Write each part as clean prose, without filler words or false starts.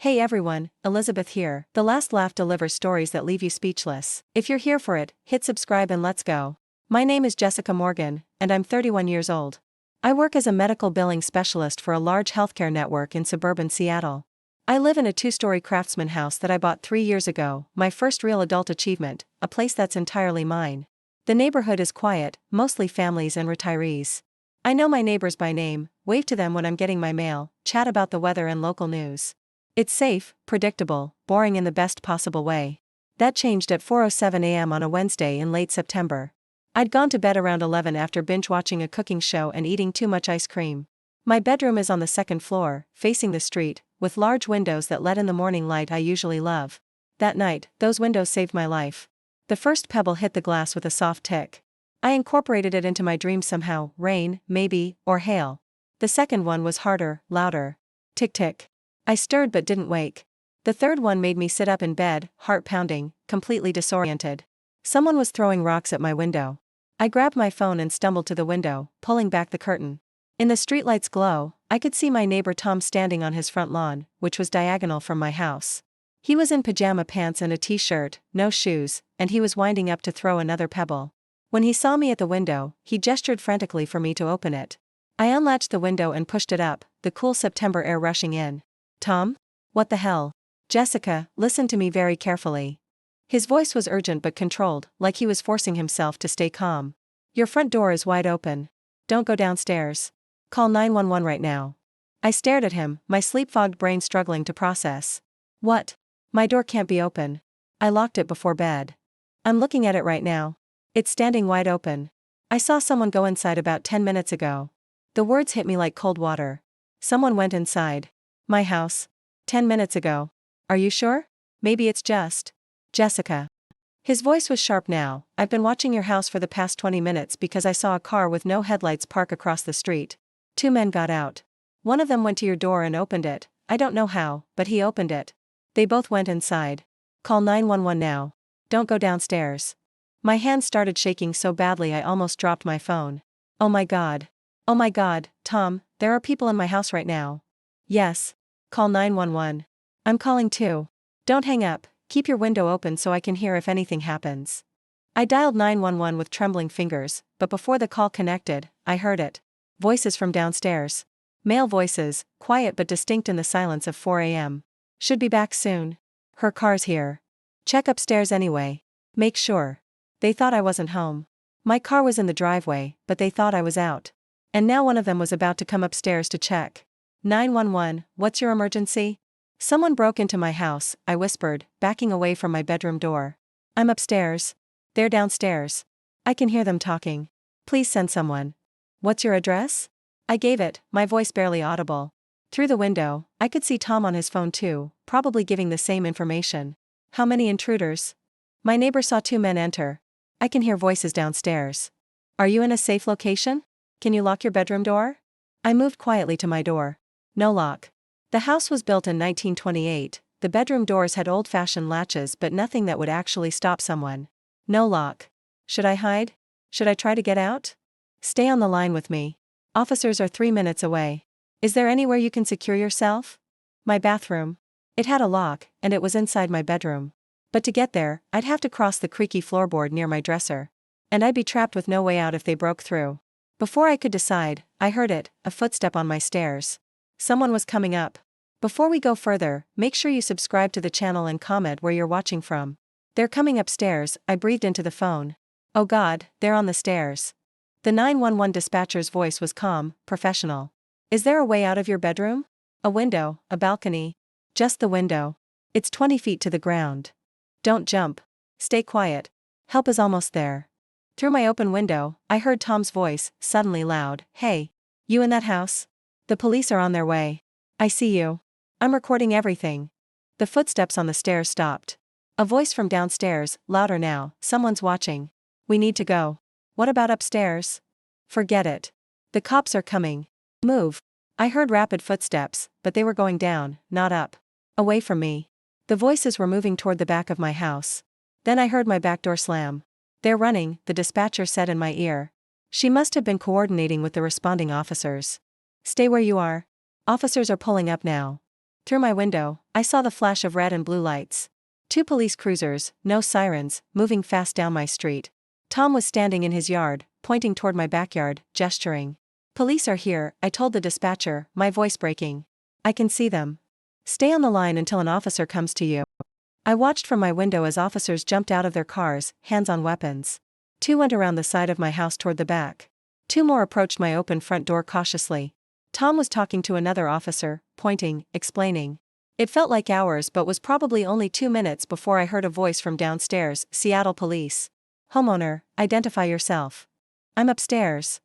Hey everyone, Elizabeth here. The last laugh delivers stories that leave you speechless. If you're here for it, hit subscribe and let's go. My name is Jessica Morgan, and I'm 31 years old. I work as a medical billing specialist for a large healthcare network in suburban Seattle. I live in a 2-story craftsman house that I bought 3 years ago, my first real adult achievement, a place that's entirely mine. The neighborhood is quiet, mostly families and retirees. I know my neighbors by name, wave to them when I'm getting my mail, chat about the weather and local news. It's safe, predictable, boring in the best possible way. That changed at 4:07 a.m. on a Wednesday in late September. I'd gone to bed around 11 after binge-watching a cooking show and eating too much ice cream. My bedroom is on the second floor, facing the street, with large windows that let in the morning light I usually love. That night, those windows saved my life. The first pebble hit the glass with a soft tick. I incorporated it into my dreams somehow, rain, maybe, or hail. The second one was harder, louder. Tick-tick. I stirred but didn't wake. The third one made me sit up in bed, heart pounding, completely disoriented. Someone was throwing rocks at my window. I grabbed my phone and stumbled to the window, pulling back the curtain. In the streetlight's glow, I could see my neighbor Tom standing on his front lawn, which was diagonal from my house. He was in pajama pants and a t-shirt, no shoes, and he was winding up to throw another pebble. When he saw me at the window, he gestured frantically for me to open it. I unlatched the window and pushed it up, the cool September air rushing in. Tom? What the hell? Jessica, listen to me very carefully. His voice was urgent but controlled, like he was forcing himself to stay calm. Your front door is wide open. Don't go downstairs. Call 911 right now. I stared at him, my sleep-fogged brain struggling to process. What? My door can't be open. I locked it before bed. I'm looking at it right now. It's standing wide open. I saw someone go inside about 10 minutes ago. The words hit me like cold water. Someone went inside. My house. 10 minutes ago. Are you sure? Maybe it's just Jessica. His voice was sharp now. I've been watching your house for the past 20 minutes because I saw a car with no headlights park across the street. 2 men got out. One of them went to your door and opened it. I don't know how, but he opened it. They both went inside. Call 911 now. Don't go downstairs. My hands started shaking so badly I almost dropped my phone. Oh my God. Oh my God, Tom, there are people in my house right now. Yes. Call 911. I'm calling too. Don't hang up, keep your window open so I can hear if anything happens. I dialed 911 with trembling fingers, but before the call connected, I heard it. Voices from downstairs. Male voices, quiet but distinct in the silence of 4 a.m. Should be back soon. Her car's here. Check upstairs anyway. Make sure. They thought I wasn't home. My car was in the driveway, but they thought I was out. And now one of them was about to come upstairs to check. 911, what's your emergency? Someone broke into my house, I whispered, backing away from my bedroom door. I'm upstairs. They're downstairs. I can hear them talking. Please send someone. What's your address? I gave it, my voice barely audible. Through the window, I could see Tom on his phone too, probably giving the same information. How many intruders? My neighbor saw 2 men enter. I can hear voices downstairs. Are you in a safe location? Can you lock your bedroom door? I moved quietly to my door. No lock. The house was built in 1928, the bedroom doors had old-fashioned latches but nothing that would actually stop someone. No lock. Should I hide? Should I try to get out? Stay on the line with me. Officers are 3 minutes away. Is there anywhere you can secure yourself? My bathroom. It had a lock, and it was inside my bedroom. But to get there, I'd have to cross the creaky floorboard near my dresser. And I'd be trapped with no way out if they broke through. Before I could decide, I heard it, a footstep on my stairs. Someone was coming up. Before we go further, make sure you subscribe to the channel and comment where you're watching from. They're coming upstairs, I breathed into the phone. Oh God, they're on the stairs. The 911 dispatcher's voice was calm, professional. Is there a way out of your bedroom? A window, a balcony? Just the window. It's 20 feet to the ground. Don't jump. Stay quiet. Help is almost there. Through my open window, I heard Tom's voice, suddenly loud. Hey. You in that house? The police are on their way. I see you. I'm recording everything. The footsteps on the stairs stopped. A voice from downstairs, louder now. Someone's watching. We need to go. What about upstairs? Forget it. The cops are coming. Move. I heard rapid footsteps, but they were going down, not up. Away from me. The voices were moving toward the back of my house. Then I heard my back door slam. They're running, the dispatcher said in my ear. She must have been coordinating with the responding officers. Stay where you are. Officers are pulling up now. Through my window, I saw the flash of red and blue lights. 2 police cruisers, no sirens, moving fast down my street. Tom was standing in his yard, pointing toward my backyard, gesturing. "Police are here," I told the dispatcher, my voice breaking. "I can see them. Stay on the line until an officer comes to you." I watched from my window as officers jumped out of their cars, hands on weapons. 2 went around the side of my house toward the back. 2 more approached my open front door cautiously. Tom was talking to another officer, pointing, explaining. It felt like hours but was probably only 2 minutes before I heard a voice from downstairs, "Seattle Police. Homeowner, identify yourself." "I'm upstairs."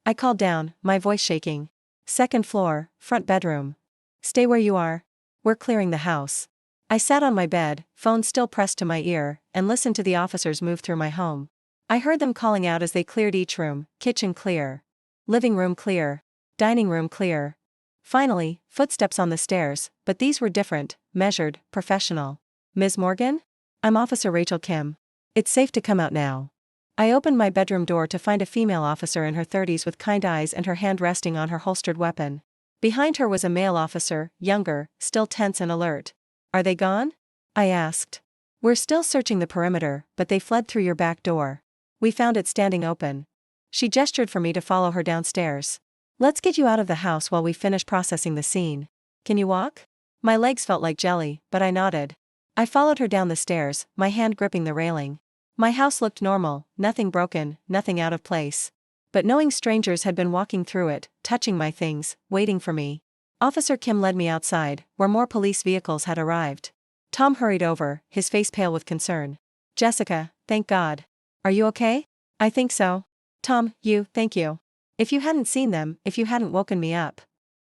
I called down, my voice shaking. "Second floor, front bedroom." "Stay where you are. We're clearing the house." I sat on my bed, phone still pressed to my ear, and listened to the officers move through my home. I heard them calling out as they cleared each room: kitchen clear. Living room clear. Dining room clear. Finally, footsteps on the stairs, but these were different, measured, professional. "Ms. Morgan? I'm Officer Rachel Kim. It's safe to come out now." I opened my bedroom door to find a female officer in her 30s with kind eyes and her hand resting on her holstered weapon. Behind her was a male officer, younger, still tense and alert. "Are they gone?" I asked. "We're still searching the perimeter, but they fled through your back door. We found it standing open." She gestured for me to follow her downstairs. "Let's get you out of the house while we finish processing the scene. Can you walk?" My legs felt like jelly, but I nodded. I followed her down the stairs, my hand gripping the railing. My house looked normal, nothing broken, nothing out of place. But knowing strangers had been walking through it, touching my things, waiting for me. Officer Kim led me outside, where more police vehicles had arrived. Tom hurried over, his face pale with concern. "Jessica, thank God. Are you okay?" "I think so. Tom, thank you. If you hadn't seen them, if you hadn't woken me up.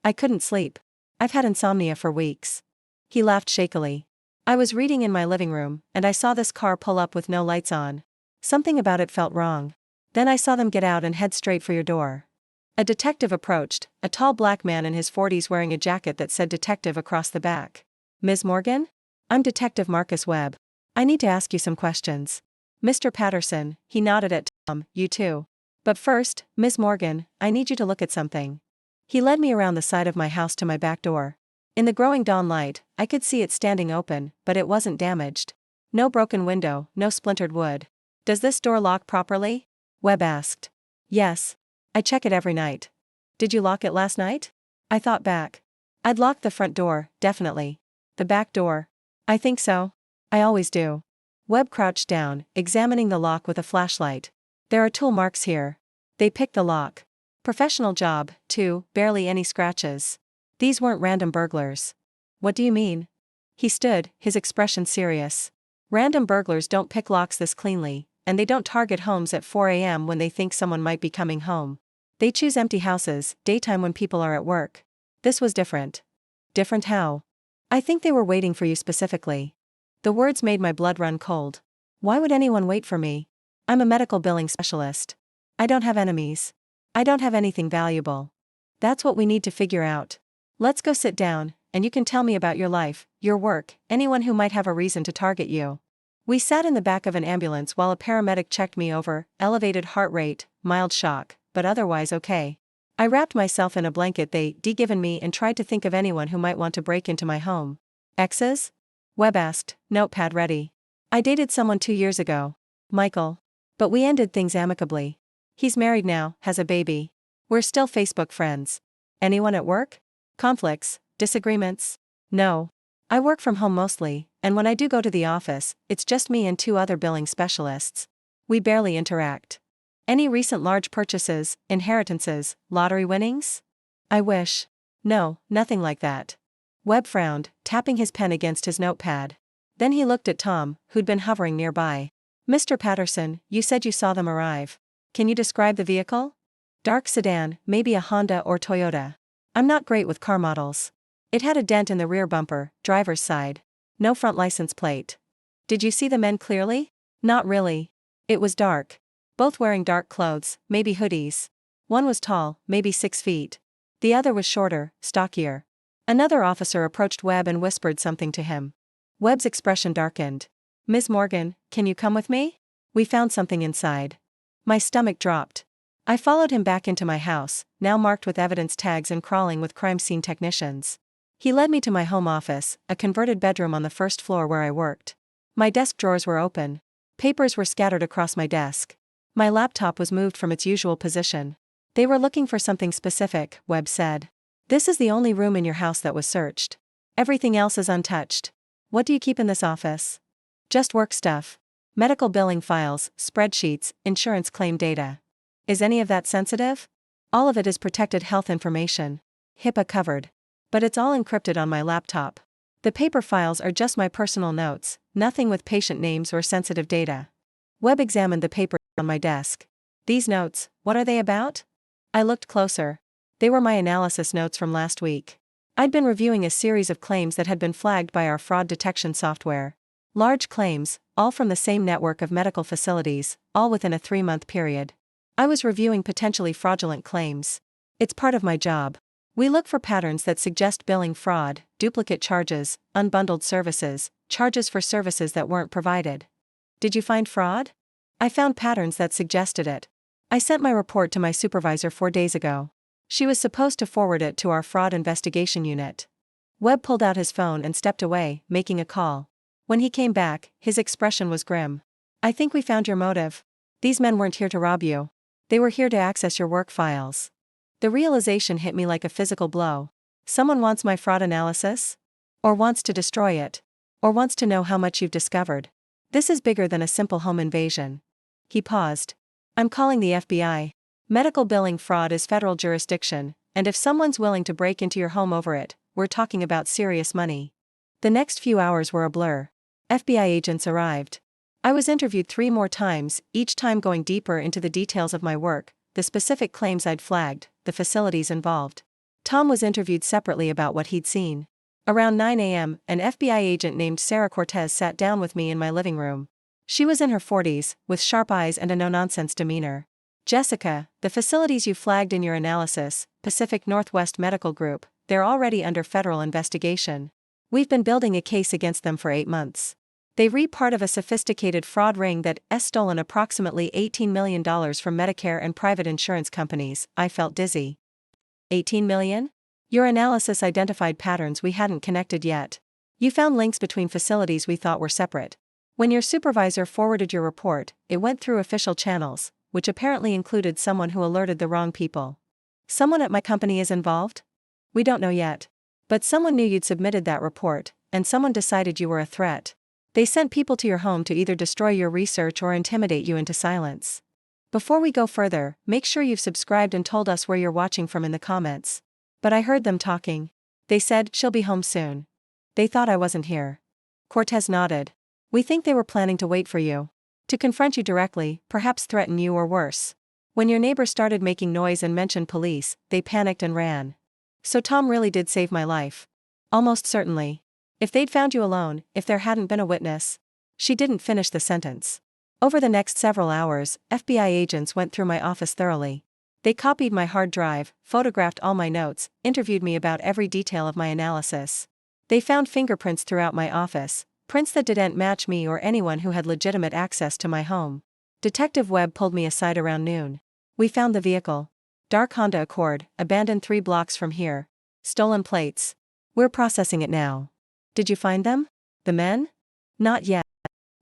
I couldn't sleep. I've had insomnia for weeks." He laughed shakily. "I was reading in my living room, and I saw this car pull up with no lights on. Something about it felt wrong. Then I saw them get out and head straight for your door." A detective approached, a tall black man in his 40s wearing a jacket that said detective across the back. "Ms. Morgan? I'm Detective Marcus Webb. I need to ask you some questions." "Mr. Patterson," he nodded at Tom, "you too. But first, Ms. Morgan, I need you to look at something." He led me around the side of my house to my back door. In the growing dawn light, I could see it standing open, but it wasn't damaged. No broken window, no splintered wood. "Does this door lock properly?" Webb asked. "Yes. I check it every night." "Did you lock it last night?" I thought back. I'd locked the front door, definitely. The back door? "I think so. I always do." Webb crouched down, examining the lock with a flashlight. "There are tool marks here. They picked the lock. Professional job, too, barely any scratches. These weren't random burglars." "What do you mean?" He stood, his expression serious. "Random burglars don't pick locks this cleanly, and they don't target homes at 4 a.m. when they think someone might be coming home. They choose empty houses, daytime when people are at work. This was different." "Different how?" "I think they were waiting for you specifically." The words made my blood run cold. Why would anyone wait for me? I'm a medical billing specialist. I don't have enemies. I don't have anything valuable. "That's what we need to figure out. Let's go sit down, and you can tell me about your life, your work, anyone who might have a reason to target you." We sat in the back of an ambulance while a paramedic checked me over, elevated heart rate, mild shock, but otherwise okay. I wrapped myself in a blanket they'd given me and tried to think of anyone who might want to break into my home. "Exes?" Webb asked, notepad ready. "I dated someone 2 years ago. Michael. But we ended things amicably. He's married now, has a baby. We're still Facebook friends." "Anyone at work? Conflicts, disagreements?" "No. I work from home mostly, and when I do go to the office, it's just me and 2 other billing specialists. We barely interact." "Any recent large purchases, inheritances, lottery winnings?" "I wish. No, nothing like that." Webb frowned, tapping his pen against his notepad. Then he looked at Tom, who'd been hovering nearby. "Mr. Patterson, you said you saw them arrive. Can you describe the vehicle?" "Dark sedan, maybe a Honda or Toyota. I'm not great with car models. It had a dent in the rear bumper, driver's side. No front license plate." "Did you see the men clearly?" "Not really. It was dark. Both wearing dark clothes, maybe hoodies. One was tall, maybe 6 feet. The other was shorter, stockier." Another officer approached Webb and whispered something to him. Webb's expression darkened. "Ms. Morgan, can you come with me? We found something inside." My stomach dropped. I followed him back into my house, now marked with evidence tags and crawling with crime scene technicians. He led me to my home office, a converted bedroom on the first floor where I worked. My desk drawers were open. Papers were scattered across my desk. My laptop was moved from its usual position. They were looking for something specific, Webb said. This is the only room in your house that was searched. Everything else is untouched. What do you keep in this office? Just work stuff. Medical billing files, spreadsheets, insurance claim data. Is any of that sensitive? All of it is protected health information. HIPAA covered. But it's all encrypted on my laptop. The paper files are just my personal notes, nothing with patient names or sensitive data. Webb examined the papers on my desk. These notes, what are they about? I looked closer. They were my analysis notes from last week. I'd been reviewing a series of claims that had been flagged by our fraud detection software. Large claims, all from the same network of medical facilities, all within a 3-month period. I was reviewing potentially fraudulent claims. It's part of my job. We look for patterns that suggest billing fraud, duplicate charges, unbundled services, charges for services that weren't provided. Did you find fraud? I found patterns that suggested it. I sent my report to my supervisor 4 days ago. She was supposed to forward it to our fraud investigation unit. Webb pulled out his phone and stepped away, making a call. When he came back, his expression was grim. I think we found your motive. These men weren't here to rob you. They were here to access your work files. The realization hit me like a physical blow. Someone wants my fraud analysis? Or wants to destroy it? Or wants to know how much you've discovered? This is bigger than a simple home invasion. He paused. I'm calling the FBI. Medical billing fraud is federal jurisdiction, and if someone's willing to break into your home over it, we're talking about serious money. The next few hours were a blur. FBI agents arrived. I was interviewed 3 more times, each time going deeper into the details of my work, the specific claims I'd flagged, the facilities involved. Tom was interviewed separately about what he'd seen. Around 9 a.m., an FBI agent named Sarah Cortez sat down with me in my living room. She was in her 40s, with sharp eyes and a no-nonsense demeanor. Jessica, the facilities you flagged in your analysis, Pacific Northwest Medical Group, they're already under federal investigation. We've been building a case against them for 8 months. They were part of a sophisticated fraud ring that has stolen approximately $18 million from Medicare and private insurance companies. I felt dizzy. 18 million? Your analysis identified patterns we hadn't connected yet. You found links between facilities we thought were separate. When your supervisor forwarded your report, it went through official channels, which apparently included someone who alerted the wrong people. Someone at my company is involved? We don't know yet. But someone knew you'd submitted that report, and someone decided you were a threat. They sent people to your home to either destroy your research or intimidate you into silence. Before we go further, make sure you've subscribed and told us where you're watching from in the comments. But I heard them talking. They said, she'll be home soon. They thought I wasn't here. Cortez nodded. We think they were planning to wait for you. To confront you directly, perhaps threaten you or worse. When your neighbor started making noise and mentioned police, they panicked and ran. So Tom really did save my life. Almost certainly. If they'd found you alone, if there hadn't been a witness. She didn't finish the sentence. Over the next several hours, FBI agents went through my office thoroughly. They copied my hard drive, photographed all my notes, interviewed me about every detail of my analysis. They found fingerprints throughout my office, prints that didn't match me or anyone who had legitimate access to my home. Detective Webb pulled me aside around noon. We found the vehicle. Dark Honda Accord, abandoned 3 blocks from here. Stolen plates. We're processing it now. Did you find them? The men? Not yet.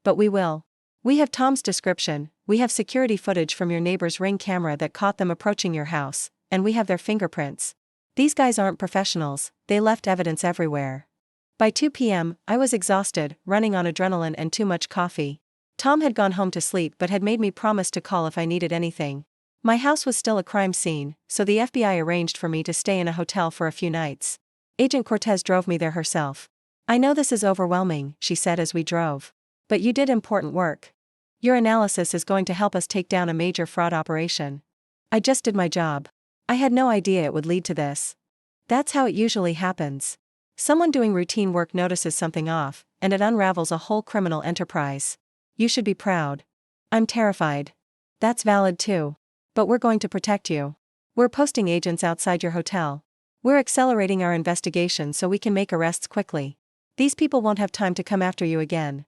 But we will. We have Tom's description, we have security footage from your neighbor's Ring camera that caught them approaching your house, and we have their fingerprints. These guys aren't professionals, they left evidence everywhere. By 2 p.m., I was exhausted, running on adrenaline and too much coffee. Tom had gone home to sleep but had made me promise to call if I needed anything. My house was still a crime scene, so the FBI arranged for me to stay in a hotel for a few nights. Agent Cortez drove me there herself. I know this is overwhelming, she said as we drove. But you did important work. Your analysis is going to help us take down a major fraud operation. I just did my job. I had no idea it would lead to this. That's how it usually happens. Someone doing routine work notices something off, and it unravels a whole criminal enterprise. You should be proud. I'm terrified. That's valid too. But we're going to protect you. We're posting agents outside your hotel. We're accelerating our investigation so we can make arrests quickly. These people won't have time to come after you again.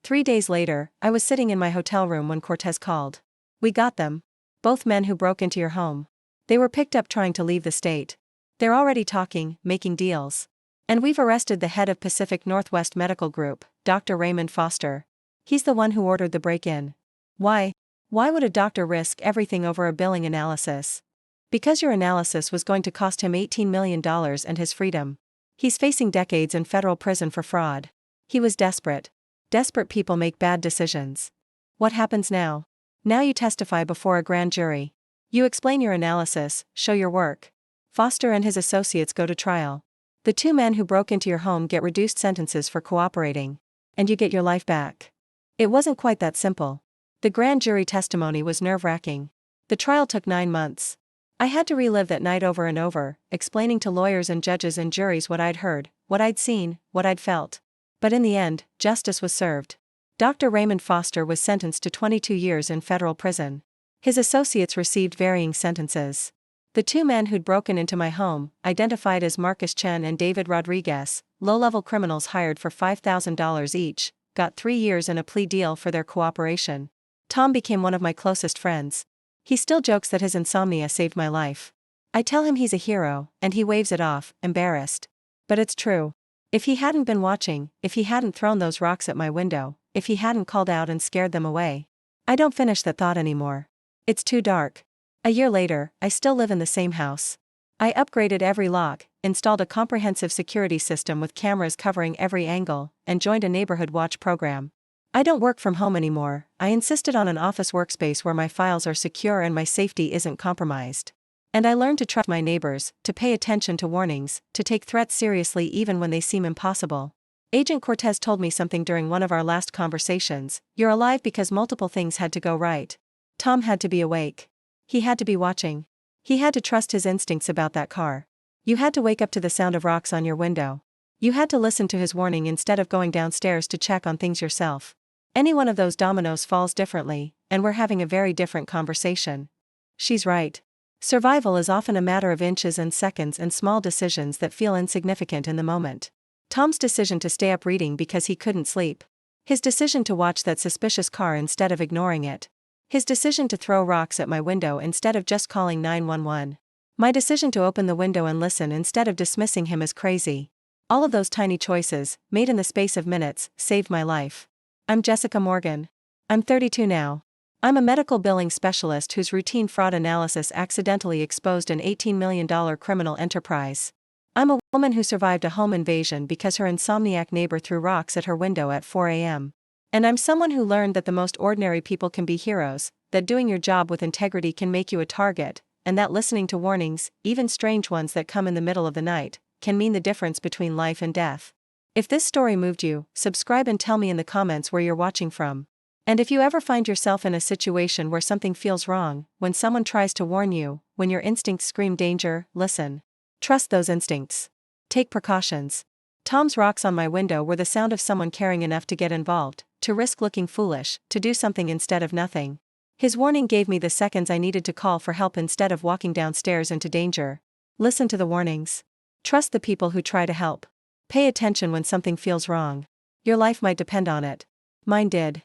3 days later, I was sitting in my hotel room when Cortez called. We got them. Both men who broke into your home. They were picked up trying to leave the state. They're already talking, making deals. And we've arrested the head of Pacific Northwest Medical Group, Dr. Raymond Foster. He's the one who ordered the break-in. Why? Why would a doctor risk everything over a billing analysis? Because your analysis was going to cost him $18 million and his freedom. He's facing decades in federal prison for fraud. He was desperate. Desperate people make bad decisions. What happens now? Now you testify before a grand jury. You explain your analysis, show your work. Foster and his associates go to trial. The two men who broke into your home get reduced sentences for cooperating. And you get your life back. It wasn't quite that simple. The grand jury testimony was nerve-wracking. The trial took 9 months. I had to relive that night over and over, explaining to lawyers and judges and juries what I'd heard, what I'd seen, what I'd felt. But in the end, justice was served. Dr. Raymond Foster was sentenced to 22 years in federal prison. His associates received varying sentences. The two men who'd broken into my home, identified as Marcus Chen and David Rodriguez, low-level criminals hired for $5,000 each, got 3 years and a plea deal for their cooperation. Tom became one of my closest friends. He still jokes that his insomnia saved my life. I tell him he's a hero, and he waves it off, embarrassed. But it's true. If he hadn't been watching, if he hadn't thrown those rocks at my window, if he hadn't called out and scared them away. I don't finish that thought anymore. It's too dark. A year later, I still live in the same house. I upgraded every lock, installed a comprehensive security system with cameras covering every angle, and joined a neighborhood watch program. I don't work from home anymore. I insisted on an office workspace where my files are secure and my safety isn't compromised. And I learned to trust my neighbors, to pay attention to warnings, to take threats seriously even when they seem impossible. Agent Cortez told me something during one of our last conversations. You're alive because multiple things had to go right. Tom had to be awake. He had to be watching. He had to trust his instincts about that car. You had to wake up to the sound of rocks on your window. You had to listen to his warning instead of going downstairs to check on things yourself. Any one of those dominoes falls differently, and we're having a very different conversation. She's right. Survival is often a matter of inches and seconds and small decisions that feel insignificant in the moment. Tom's decision to stay up reading because he couldn't sleep. His decision to watch that suspicious car instead of ignoring it. His decision to throw rocks at my window instead of just calling 911. My decision to open the window and listen instead of dismissing him as crazy. All of those tiny choices, made in the space of minutes, saved my life. I'm Jessica Morgan. I'm 32 now. I'm a medical billing specialist whose routine fraud analysis accidentally exposed an $18 million criminal enterprise. I'm a woman who survived a home invasion because her insomniac neighbor threw rocks at her window at 4 a.m. And I'm someone who learned that the most ordinary people can be heroes, that doing your job with integrity can make you a target, and that listening to warnings, even strange ones that come in the middle of the night, can mean the difference between life and death. If this story moved you, subscribe and tell me in the comments where you're watching from. And if you ever find yourself in a situation where something feels wrong, when someone tries to warn you, when your instincts scream danger, listen. Trust those instincts. Take precautions. Tom's rocks on my window were the sound of someone caring enough to get involved, to risk looking foolish, to do something instead of nothing. His warning gave me the seconds I needed to call for help instead of walking downstairs into danger. Listen to the warnings. Trust the people who try to help. Pay attention when something feels wrong. Your life might depend on it. Mine did.